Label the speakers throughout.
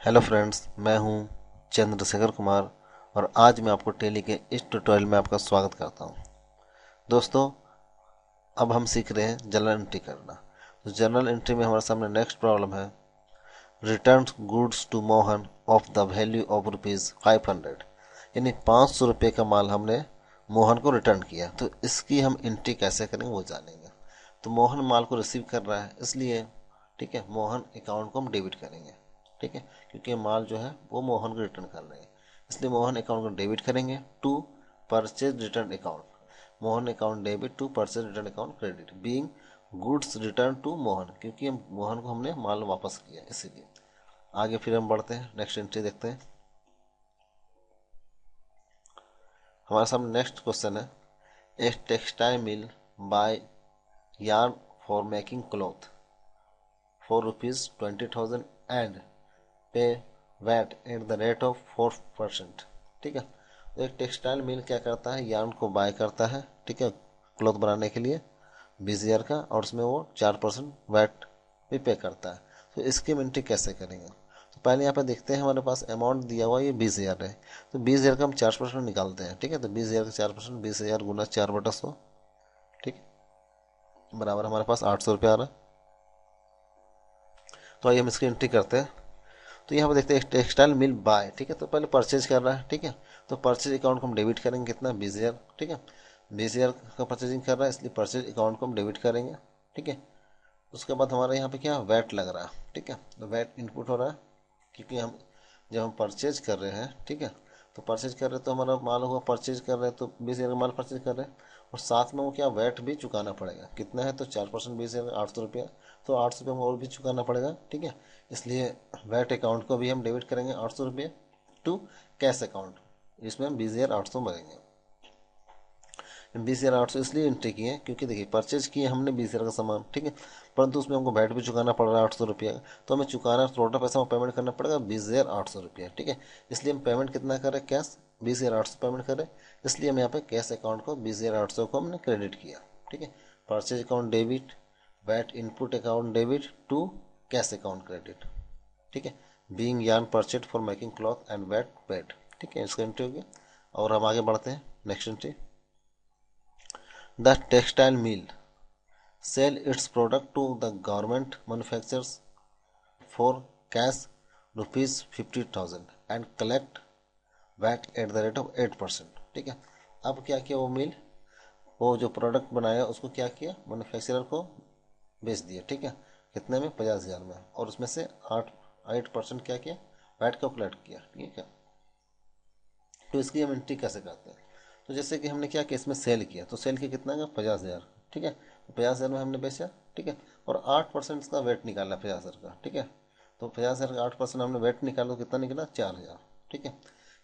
Speaker 1: Hello friends, मैं हूं चंद्रशेखर कुमार और आज मैं आपको टैली के इस ट्यूटोरियल में आपका स्वागत करता हूं। दोस्तों, अब हम सीख रहे हैं जनरल एंट्री करना। तो जनरल एंट्री में हमारे सामने नेक्स्ट प्रॉब्लम है, return goods to Mohan of the value of ₹500। यानी 500 रुपये का माल हमने मोहन को रिटर्न किया, तो इसकी हम एंट्री कैसे करेंगे वो जानेंगे। तो मोहन माल को रिसीव कर रहा है, इसलिए ठीक है, मोहन अकाउंट को हम डेबिट करेंगे। ठीक है, क्योंकि माल जो है वो मोहन को रिटर्न कर रहे हैं, इसलिए मोहन अकाउंट को डेबिट करेंगे to purchase return account. Mohan account debit to purchase return account credit being goods return to Mohan, क्योंकि हम मोहन को हमने माल वापस किया इसीलिए। आगे फिर हम बढ़ते हैं, नेक्स्ट एंट्री देखते हैं। हमारे सामने नेक्स्ट क्वेश्चन है, a textile mill buy yarn for making cloth for ₹20,000 and pay VAT at the rate of 4%। ठीक है, तो एक टेक्सटाइल मिल क्या करता है, यार्न को बाय करता है, ठीक है, क्लॉथ बनाने के लिए 20,000 का, और उसमें वो 4% वैट भी पे करता है। तो इसकी मिनटी कैसे करेंगे? तो पहले यहाँ पे देखते हैं, हमारे पास अमाउंट दिया हुआ ये 20,000 है, तो 20,000 का हम 4% निकालते हैं। ठीक है, तो 20,000 का 4%, 20,000 गुना 4/100, ठीक है, बराबर हमारे पास 800 रुपया आ रहा है। तो आइए हम इसकी एंट्री करते हैं। तो यहाँ पर देखते हैं टेक्सटाइल मिल बाय, ठीक है, तो पहले परचेज कर रहा है। ठीक है, तो परचेज अकाउंट को हम डेबिट करेंगे, कितना, 20,000। ठीक है, 20,000 का परचेजिंग कर रहा है, इसलिए परचेज अकाउंट को हम डेबिट करेंगे। ठीक है, उसके बाद हमारे यहाँ पे क्या वैट लग रहा है। ठीक है, तो वैट इनपुट हो रहा है, क्योंकि हम जब हम परचेज कर रहे हैं, ठीक है, तो परचेज कर रहे हैं तो हमारा माल हुआ, परचेज कर रहे हैं तो 20,000 का माल परचेज कर रहे हैं, और साथ में वो क्या वैट भी चुकाना पड़ेगा। कितना है, तो 4%, 20,000 800 रुपया, तो 800 रुपये में और भी चुकाना पड़ेगा। ठीक है, इसलिए वैट अकाउंट को भी हम डेबिट करेंगे 800 रुपये टू कैश अकाउंट, इसमें हम 20,800 भरेंगे। 20,800 इसलिए एंट्री किए क्योंकि देखिए परचेज किए हमने 20,000 का सामान, ठीक है, परंतु उसमें हमको वैट भी चुकाना पड़ रहा है 800 रुपया, तो हमें चुकाना टोटल पैसा पेमेंट करना पड़ेगा 20,800 रुपया। ठीक है, इसलिए हम पेमेंट कितना करें, कैश 20,800 पेमेंट करें, इसलिए हम यहाँ पे कैश अकाउंट को 20,800 को हमने क्रेडिट किया। ठीक है, purchase account debit, VAT input account debit to cash account credit. ठीक है, being yarn purchased for making cloth and VAT paid. ठीक है, इसका एंट्री हो गया। और हम आगे बढ़ते हैं, next entry, the textile mill sell its product to the garment manufacturers for cash ₹50,000 and collect VAT at the rate of 8%। ठीक है, अब क्या किया वो मिल, वो जो प्रोडक्ट बनाया उसको क्या किया, मैन्युफैक्चरर को बेच दिया। ठीक है, कितने में, 50,000 में, और उसमें से 8% क्या किया, वैट को कलेक्ट किया। ठीक है, तो इसकी हम एंट्री कैसे करते हैं? तो जैसे कि हमने क्या केस में सेल किया, तो सेल किया कितना का, 50,000। ठीक है, तो 50,000 में हमने बेचा। ठीक है, और 8% इसका वेट निकाला 50,000 का। ठीक है, तो 50,000 का 8% हमने वेट निकाला, तो कितना निकला, 4,000। ठीक है,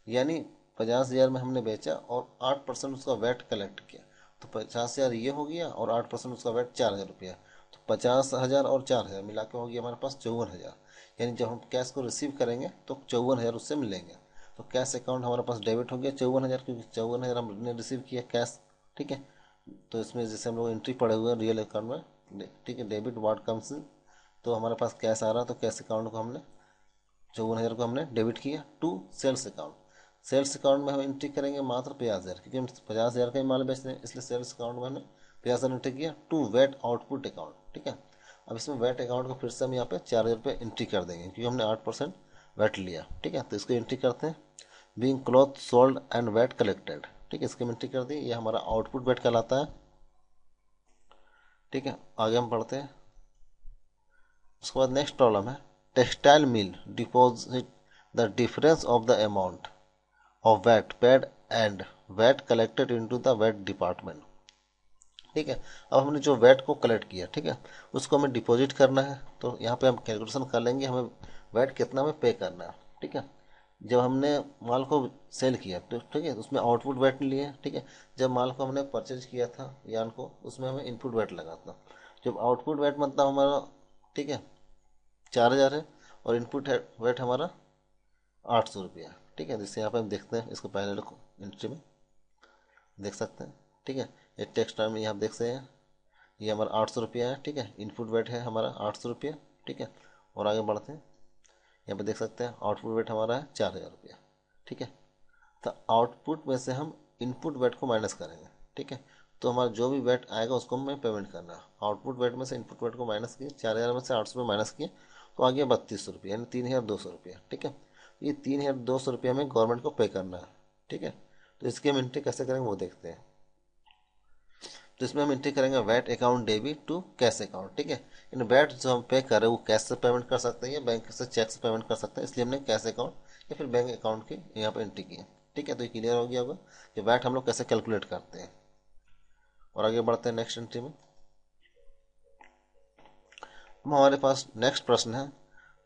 Speaker 1: यानी 50,000 में हमने बेचा और 8% उसका वेट कलेक्ट किया, तो 50,000 ये हो गया और 8% उसका वेट 4,000 रुपया, तो 50,000 और 4,000 मिला के हो गया हमारे पास 54,000। यानी जब हम कैश को रिसीव करेंगे तो 54,000 उससे मिलेंगे। तो कैश अकाउंट हमारे पास डेबिट हो गया 54,000, क्योंकि 54,000 हमने रिसीव किया कैश। ठीक है, तो इसमें जैसे हम लोग एंट्री पड़े हुए हैं रियल अकाउंट में, ठीक है, डेबिट वाट कम्स इन, तो हमारे पास कैश आ रहा, तो कैश अकाउंट को हमने 54,000 को हमने डेबिट किया to sales account. Sales account में हम एंट्री करेंगे मात्र 50,000, क्योंकि हम 50,000 का ही माल बेच रहे हैं, इसलिए सेल्स अकाउंट में हमने 50,000 एंट्री किया टू वेट आउटपुट अकाउंट। ठीक है, अब इसमें वेट अकाउंट को फिर से हम यहाँ पे 4,000 रुपये एंट्री कर देंगे, क्योंकि हमने 8% वेट लिया। ठीक है, तो इसको एंट्री करते हैं, being cloth sold and VAT collected. ठीक है, इसकी एंट्री कर दी, ये हमारा आउटपुट वेट कहलाता है। ठीक है, आगे हम पढ़ते हैं। उसके बाद नेक्स्ट प्रॉब्लम है, textile mill deposit the difference of the amount of VAT paid and VAT collected into the VAT department. ठीक है, अब हमने जो वैट को कलेक्ट किया, ठीक है, उसको हमें डिपॉजिट करना है, तो यहाँ पे हम कैलकुलेशन कर लेंगे हमें वैट कितना में पे करना है। ठीक है, जब हमने माल को सेल किया तो ठीक है, उसमें आउटपुट वैट लिए। ठीक है, जब माल को हमने परचेज किया था यान को, उसमें हमें इनपुट वैट लगा था। जब आउटपुट वैट मतलब हमारा, ठीक है, 4,000 है, और इनपुट वैट हमारा 800 रुपया। ठीक है, जिससे यहाँ पे हम देखते हैं, इसको पहले एंट्री में देख सकते हैं। ठीक है, ये टेक्स्ट टाइम में यहाँ देख सकते हैं, ये हमारा 800 रुपया है। ठीक है, इनपुट वेट है हमारा 800 रुपया। ठीक है, और आगे बढ़ते हैं, यहाँ पे देख सकते हैं आउटपुट वेट हमारा है 4000 रुपया। ठीक है, तो आउटपुट में से हम इनपुट वेट को माइनस करेंगे। ठीक है, तो हमारा जो भी वेट आएगा उसको हमें पेमेंट करना है। आउटपुट वेट में से इनपुट वेट को माइनस किए, 4000 में से 800 माइनस किए तो आ गया 3200 रुपये, यानी 3200 रुपया। ठीक है, ये 3200 रुपया हमें गवर्नमेंट को पे करना है। ठीक है, तो इसकी हम एंट्री कैसे करेंगे वो देखते हैं। तो इसमें हम एंट्री करेंगे VAT account debit to cash account. ठीक है, इन वैट जो हम पे कर रहे हैं वो कैश से पेमेंट कर सकते हैं या बैंक से चेक से पेमेंट कर सकते हैं, इसलिए हमने कैश अकाउंट या फिर बैंक अकाउंट की यहाँ पे एंट्री की है। ठीक है, तो ये क्लियर हो गया होगा कि वैट हम लोग कैसे कैलकुलेट करते हैं। और आगे बढ़ते हैं नेक्स्ट एंट्री में। अब हमारे पास नेक्स्ट प्रश्न है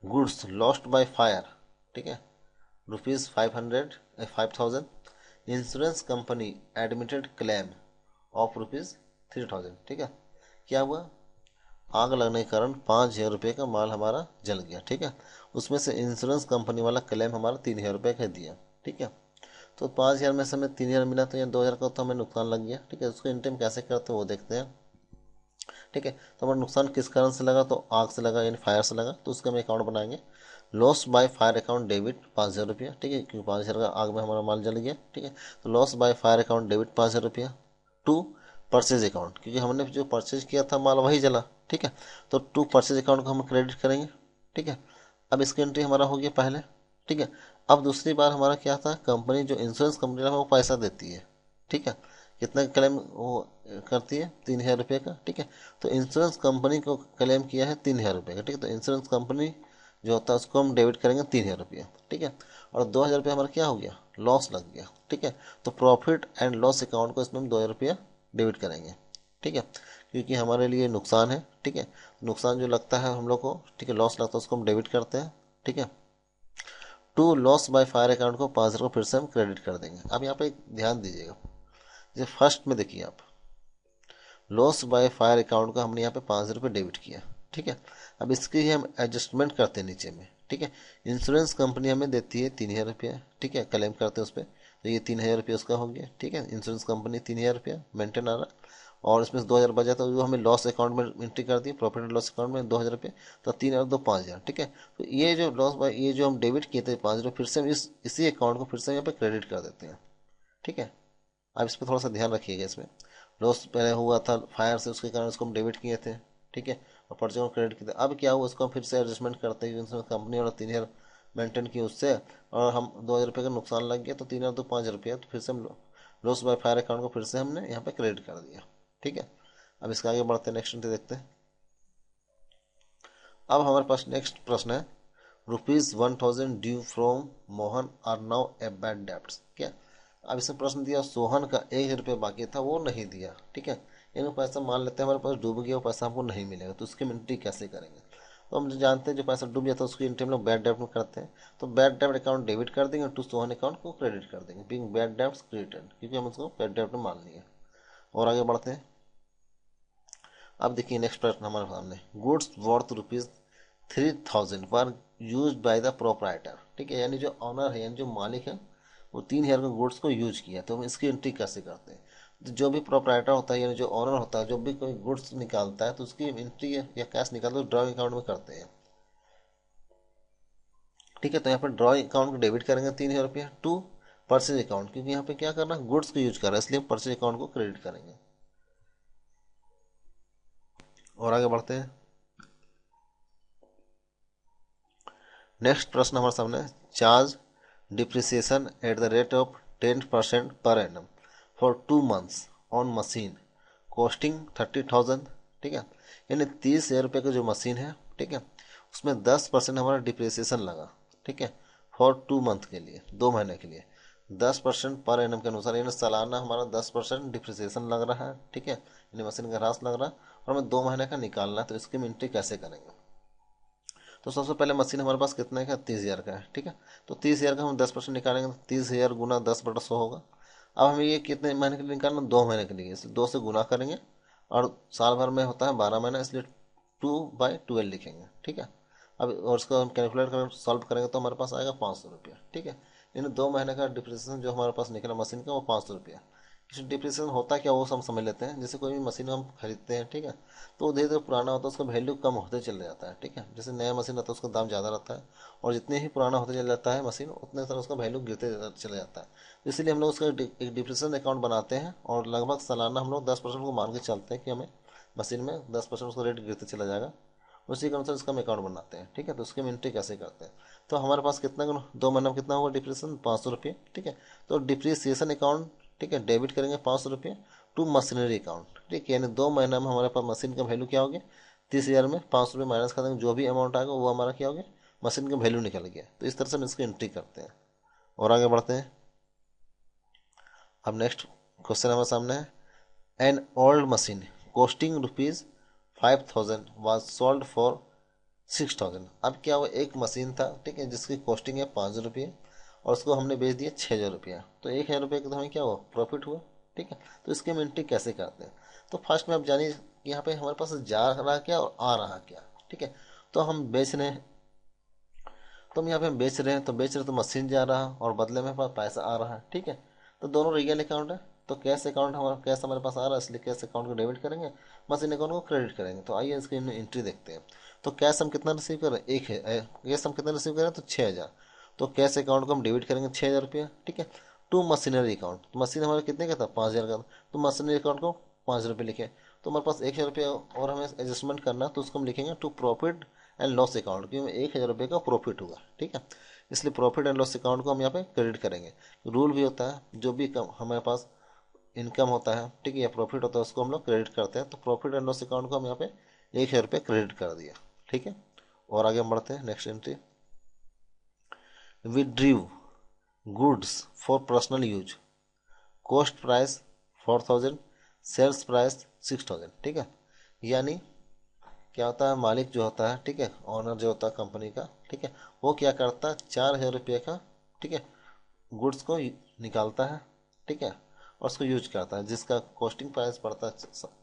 Speaker 1: गुड्स लॉस्ट बाय फायर। ठीक है, ₹500 5000 insurance company admitted claim of ₹3000। ठीक है, क्या हुआ, आग लगने के कारण 5000 रुपये का माल हमारा जल गया। ठीक है, उसमें से इंश्योरेंस कंपनी वाला क्लेम हमारा 3000 रुपये का दिया। ठीक है, तो 5000 में से हमें 3000 मिला तो यहाँ 2000 का तो हमें नुकसान लग गया। ठीक है, उसको इंटरम कैसे करते हैं वो देखते हैं। ठीक है, तो हमारा नुकसान किस कारण से लगा, तो आग से लगा यानी फायर से लगा, तो उसका हम अकाउंट बनाएंगे loss by fire account debit 5000 रुपया। ठीक है, क्योंकि 5000 का आग में हमारा माल जल गया। ठीक है, तो loss by fire account debit 5000 रुपया टू परचेज अकाउंट, क्योंकि हमने जो परचेज किया था माल वही जला। ठीक है, तो टू परचेज अकाउंट को हम क्रेडिट करेंगे। ठीक है, अब इसकी एंट्री हमारा हो गया पहले। ठीक है, अब दूसरी बार हमारा क्या था, कंपनी जो इंश्योरेंस कंपनी है वो पैसा देती है। ठीक है, कितना क्लेम वो करती है, 3000 रुपये का। ठीक है, तो इंश्योरेंस कंपनी को क्लेम किया है 3000 रुपये का। ठीक है, तो इंश्योरेंस कंपनी जो होता है उसको हम डेबिट करेंगे 3000 रुपये। ठीक है, और 2000 रुपये हमारा क्या हो गया, लॉस लग गया। ठीक है, तो प्रॉफिट एंड लॉस अकाउंट को इसमें हम 2000 रुपया डेबिट करेंगे। ठीक है, क्योंकि हमारे लिए नुकसान है। ठीक है, नुकसान जो लगता है हम लोग को, ठीक है, लॉस लगता है उसको हम डेबिट करते हैं। ठीक है, to loss by fire account को 5000 को फिर से हम क्रेडिट कर देंगे। अब यहाँ पे एक ध्यान दीजिएगा, जैसे फर्स्ट में देखिए आप, लॉस बाय फायर अकाउंट का हमने यहाँ पे 5000 रुपये डेबिट किया। ठीक है, अब इसकी ही हम एडजस्टमेंट करते हैं नीचे में। ठीक है, इंश्योरेंस कंपनी हमें देती है 3000 रुपया। ठीक है, क्लेम करते हैं उस पर, तो ये 3000 रुपया उसका हो गया। ठीक है, इंश्योरेंस कंपनी 3000 रुपया मेंटेन आ रहा, और इसमें से 2000 बचा था जो हमें लॉस अकाउंट में एंट्री कर दी, प्रॉफिट एंड लॉस अकाउंट में 2000 रुपये, तो 3 और 2 5 हजार। ठीक है, तो ये जो लॉस बाय ये जो हम डेबिट किए थे 5000, फिर से हम इसी अकाउंट को फिर से यहाँ पे क्रेडिट कर देते हैं। ठीक है, अब इस पर थोड़ा सा ध्यान रखिएगा। इसमें लॉस पहले हुआ था फायर से, उसके कारण उसको हम डेबिट किए थे। ठीक है, और परचेज को क्रेडिट किए थे। अब क्या हुआ, उसको हम फिर से एडजस्टमेंट करते हैं, उसमें कंपनी वाला 3000 मेंटेन किया उससे, और हम 2000 रुपये का नुकसान लग गया, तो 3 और 2 5 रुपया, तो फिर से हम लॉस बाय फायर अकाउंट को फिर से हमने यहाँ पे क्रेडिट कर दिया। ठीक है, अब इसका आगे बढ़ते हैं, नेक्स्ट एंट्री देखते हैं। अब हमारे पास नेक्स्ट प्रश्न है ₹1000 due from Mohan are now a bad debts. क्या, अब इसमें प्रश्न दिया सोहन का 1000 रुपये बाकी था वो नहीं दिया। ठीक है, यानी पैसा मान लेते हैं हमारे पास डूब गया, वो पैसा हमको नहीं मिलेगा, तो उसकी एंट्री कैसे करेंगे। तो हम जो जानते हैं जो पैसा डूब जाता है उसकी एंट्री हम लोग बैड डेब्ट में करते हैं। तो बैड डेब्ट अकाउंट डेबिट कर देंगे, टू सोहन अकाउंट को क्रेडिट कर देंगे, बिंग बैड डेब्ट्स क्रेडिटेड, क्योंकि हम उसको बैड डेब्ट में मान लिए। और आगे बढ़ते हैं। अब देखिए नेक्स्ट प्रश्न हमारे सामने, गुड्स वर्थ ₹3000 पर यूज बाय द प्रोपराइटर। ठीक है, यानी जो ऑनर है यानी जो मालिक है वो 3000 के गुड्स को यूज किया, तो हम इसकी एंट्री कैसे करते हैं। तो जो भी प्रोपराइटर होता है यानी जो ऑनर होता है, जो भी कोई गुड्स निकालता है तो उसकी एंट्री या कैश निकालते तो ड्रॉइंग अकाउंट में करते हैं। ठीक है, तो यहाँ पर ड्रॉइंग अकाउंट को डेबिट करेंगे 3000 रुपया टू परचेज अकाउंट, क्योंकि यहाँ पे क्या करना है गुड्स को यूज कर रहा है, इसलिए परचेज अकाउंट को क्रेडिट करेंगे। और आगे बढ़ते हैं। नेक्स्ट प्रश्न हमारे सामने, charge depreciation at the rate of 10% per annum for 2 months on machine costing 30,000। ठीक है, यानी 30,000 रुपये का जो मशीन है, ठीक है, उसमें 10% हमारा डिप्रिसिएशन लगा। ठीक है, फॉर 2 मंथ के लिए, 2 महीने के लिए 10% पर एनम के अनुसार, यानी सालाना हमारा 10% डिप्रिसिएशन लग रहा है। ठीक है, यानी मशीन का ह्रास लग रहा है, और हमें 2 महीने का निकालना है, तो इसकी एंट्री कैसे करेंगे। तो सबसे पहले मशीन हमारे पास कितने का, 30,000 का है। ठीक है, तो 30,000 का हम 10% निकालेंगे, तो 30,000 गुना 10/100 होगा। अब हमें ये कितने महीने के लिए निकालना, 2 महीने के लिए, इसलिए 2 से गुना करेंगे, और साल भर में होता है 12 महीना, इसलिए 2/12 लिखेंगे। ठीक है, अब और उसको हम कैलकुलेट कर सॉल्व करेंगे तो हमारे पास आएगा 500 रुपया। ठीक है, इन 2 महीने का डिप्रिसिएशन जो हमारे पास निकला मशीन का वो 500 रुपया, डिप्रिसिएशन होता क्या वो हम समझ लेते हैं। जैसे कोई भी मशीन हम खरीदते हैं, ठीक है, तो वो धीरे धीरे पुराना होता है, उसका वैल्यू कम होते चले जाता है, ठीक है। जैसे नया मशीन आता है उसका दाम ज़्यादा रहता है, और जितने ही पुराना होते चले जाता है मशीन, उतने तरह उसका वैल्यू गिरते चले जाता है। तो इसीलिए हम लोग उसका एक डिप्रिसिएशन अकाउंट बनाते हैं, और लगभग सालाना हम लोग 10% को मान के चलते हैं कि हमें मशीन में 10% उसका रेट गिरते चला जाएगा। उसी के अनुसार इसका हम अकाउंट बनाते हैं, ठीक है। तो उसकी हम एंट्री कैसे करते हैं, तो हमारे पास कितना 2 महीने में कितना होगा डिप्रिसिएशन, 500 रुपये, ठीक है। तो डिप्रिसिएशन अकाउंट, ठीक है, डेबिट करेंगे 500 रुपये टू मशीनरी अकाउंट, ठीक है। यानी 2 महीना में हमारे पास मशीन का वैल्यू क्या हो गया, 30,000 में 500 रुपये माइनस कर देंगे, जो भी अमाउंट आएगा वो हमारा क्या हो गया, मशीन का वैल्यू निकल गया। तो इस तरह से हम इसकी एंट्री करते हैं और आगे बढ़ते हैं। अब नेक्स्ट क्वेश्चन हमारे सामने है, an old machine costing rupees 5,000 was sold for 6,000। अब क्या हुआ, एक मशीन था, ठीक है, जिसकी कॉस्टिंग है 5,000 रुपये, और उसको हमने बेच दिया 6,000 रुपया, तो 1,000 रुपये का तो हमें क्या हुआ, प्रॉफिट हुआ, ठीक है। तो इसकी हम एंट्री कैसे करते हैं, तो फर्स्ट में आप जानिए कि यहाँ पे हमारे पास जा रहा क्या और आ रहा क्या, ठीक है। तो हम बेच रहे हैं, तो हम यहाँ पे हम बेच रहे हैं, तो बेच रहे तो मशीन जा रहा और बदले में हमारे पास पैसा आ रहा है, ठीक है। तो दोनों रियल अकाउंट है, तो कैश अकाउंट हमारा, कैश हमारे पास आ रहा है, इसलिए कैश अकाउंट को डेबिट करेंगे, मशीन अकाउंट को क्रेडिट करेंगे। तो आइए इसकी एंट्री देखते हैं। तो कैश हम कितना रिसीव कर रहे हैं, एक है कैश हम कितना रिसीव कर रहे हैं, तो 6,000। तो कैश अकाउंट को हम डेबिट करेंगे 6,000 रुपया, ठीक है, टू मशीनरी अकाउंट। तो मशीन हमारे कितने का था, 5,000 का, तो मशीनरी अकाउंट को 5,000 रुपये लिखे। तो हमारे पास 1,000 रुपया और हमें एडजस्टमेंट करना, तो उसको हम लिखेंगे to profit and loss account, क्योंकि 1,000 रुपये का प्रॉफिट हुआ, ठीक है। इसलिए प्रॉफिट एंड लॉस अकाउंट को हम यहाँ पे क्रेडिट करेंगे। रूल भी होता है, जो भी कम हमारे पास इनकम होता है, ठीक है, या प्रॉफिट होता है, उसको हम लोग क्रेडिट करते हैं। तो प्रॉफिट एंड लॉस अकाउंट को हम यहाँ पे 1,000 रुपये क्रेडिट कर दिया, ठीक है। और आगे हम बढ़ते हैं, next entry, withdrew goods for personal use, cost price 4,000, sales price 6,000, ठीक है। यानी क्या होता है, मालिक जो होता है, ठीक है, ऑनर जो होता है कंपनी का, ठीक है, वो क्या करता है, 4,000 रुपये का, ठीक है, गुड्स को निकालता है, ठीक है, और उसको यूज करता है, जिसका कॉस्टिंग प्राइस पड़ता है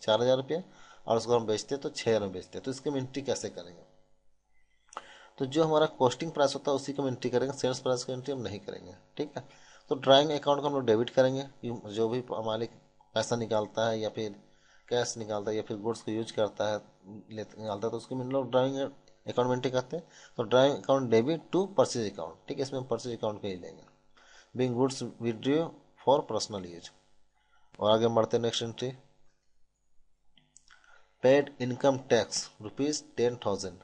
Speaker 1: 4,000 रुपये, और उसको हम बेचते हैं तो 6,000 में बेचते हैं। तो इसकी हम एंट्री कैसे करेंगे, तो जो हमारा कॉस्टिंग प्राइस होता है उसी को हम एंट्री करेंगे, सेल्स प्राइस की एंट्री हम नहीं करेंगे, ठीक है। तो ड्राइंग अकाउंट को हम लोग डेबिट करेंगे, कि जो भी मालिक पैसा निकालता है या फिर कैश निकालता है या फिर गुड्स को यूज करता है, निकालता है, तो उसकी हम लोग ड्राइंग अकाउंट में एंट्री करते हैं। तो drawing account debit to purchase account, ठीक है, इसमें हम परचेज अकाउंट का ही लेंगे, being goods withdraw for personal use. और आगे बढ़ते हैं, next entry, paid income tax rupees 10,000,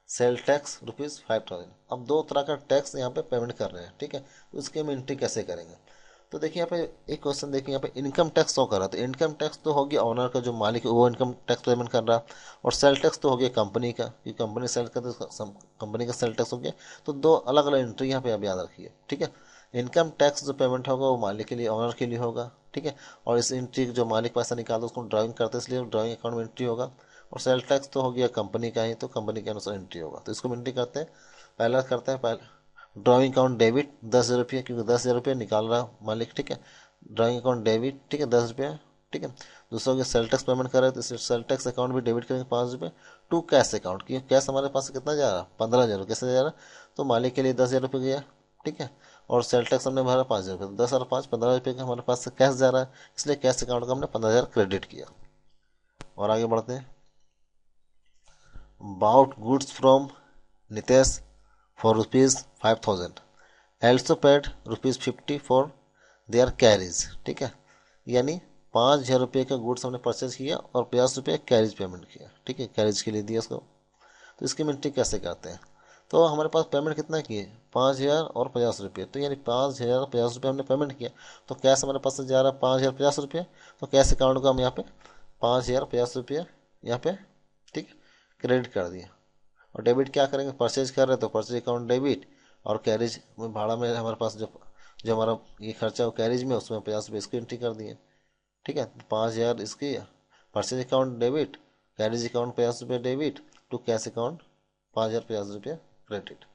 Speaker 1: sale tax rupees 5,000। अब दो तरह का टैक्स यहाँ पे पेमेंट कर रहे हैं, ठीक है। तो उसकी हम एंट्री कैसे करेंगे, तो देखिए यहाँ पे एक क्वेश्चन, देखिए यहाँ पे इनकम टैक्स शो कर रहा है, तो इनकम टैक्स तो हो गया ऑनर का, जो मालिक है वो इनकम टैक्स पेमेंट कर रहा है, और सेल टैक्स तो हो गया कंपनी का, क्योंकि कंपनी सेल करती है, तो कंपनी का सेल टैक्स हो गया। तो दो अलग अलग एंट्री यहाँ पे आप याद रखिए, ठीक है। इनकम टैक्स जो पेमेंट होगा वो मालिक के लिए, ऑनर के लिए होगा, ठीक है। और इस एंट्री जो मालिक पैसा निकालता है उसको ड्राइंग करते हैं, इसलिए ड्राइंग अकाउंट में एंट्री होगा। और सेल टैक्स तो हो गया कंपनी का ही, तो कंपनी के अनुसार एंट्री होगा। तो इसको एंट्री करते हैं, पहला करते हैं, पहले ड्राइंग अकाउंट डेबिट 10,000 रुपये, क्योंकि 10,000 रुपये निकाल रहा मालिक, ठीक है, ड्राइंग अकाउंट डेबिट, ठीक है, 10 रुपये, ठीक है। दूसरा के सेल टैक्स पेमेंट कर रहे हैं, तो इसे सेल टैक्स अकाउंट भी डेबिट करेंगे 5 रुपये टू कैश अकाउंट, क्योंकि कैश हमारे पास कितना जा रहा है, 15,000, कैसे जा रहा है, तो मालिक के लिए 10,000 रुपये गया, ठीक है, और सेल टैक्स हमने भरा 5,000 रुपये, तो 10 और 5 15 रुपये का हमारे पास से कैश जा रहा है, इसलिए कैश अकाउंट का हमने 15,000 क्रेडिट किया। और आगे बढ़ते हैं, bought goods from Nitesh for rupees 5,000, also paid rupees 50 for their carriage, ठीक है। यानी 5,000 रुपये का गुड्स हमने परचेज किया और 50 रुपये कैरीज पेमेंट किया, ठीक है, कैरीज के लिए दिया उसको। तो इसकी मिनटी कैसे करते हैं, तो हमारे पास पेमेंट कितना किए, 5,000 और 50 रुपये, तो यानी 5,000 और 50 रुपये हमने पेमेंट किया। तो कैश हमारे पास से जा रहा है 5,050 रुपये, तो कैश अकाउंट को हम यहाँ पे 5,050 रुपये यहाँ पे, ठीक, क्रेडिट कर दिया। और डेबिट क्या करेंगे, परचेज कर रहे हैं तो परचेज अकाउंट डेबिट, और कैरेज में भाड़ा में हमारे पास जो जो हमारा ये खर्चा हो कैरेज में, उसमें 50 रुपये इसकी एंट्री कर दिए, ठीक है। 5,000 इसकी purchase account debit, carriage account 50 रुपये डेबिट टू कैश अकाउंट 5,050 रुपये क्रेडिट।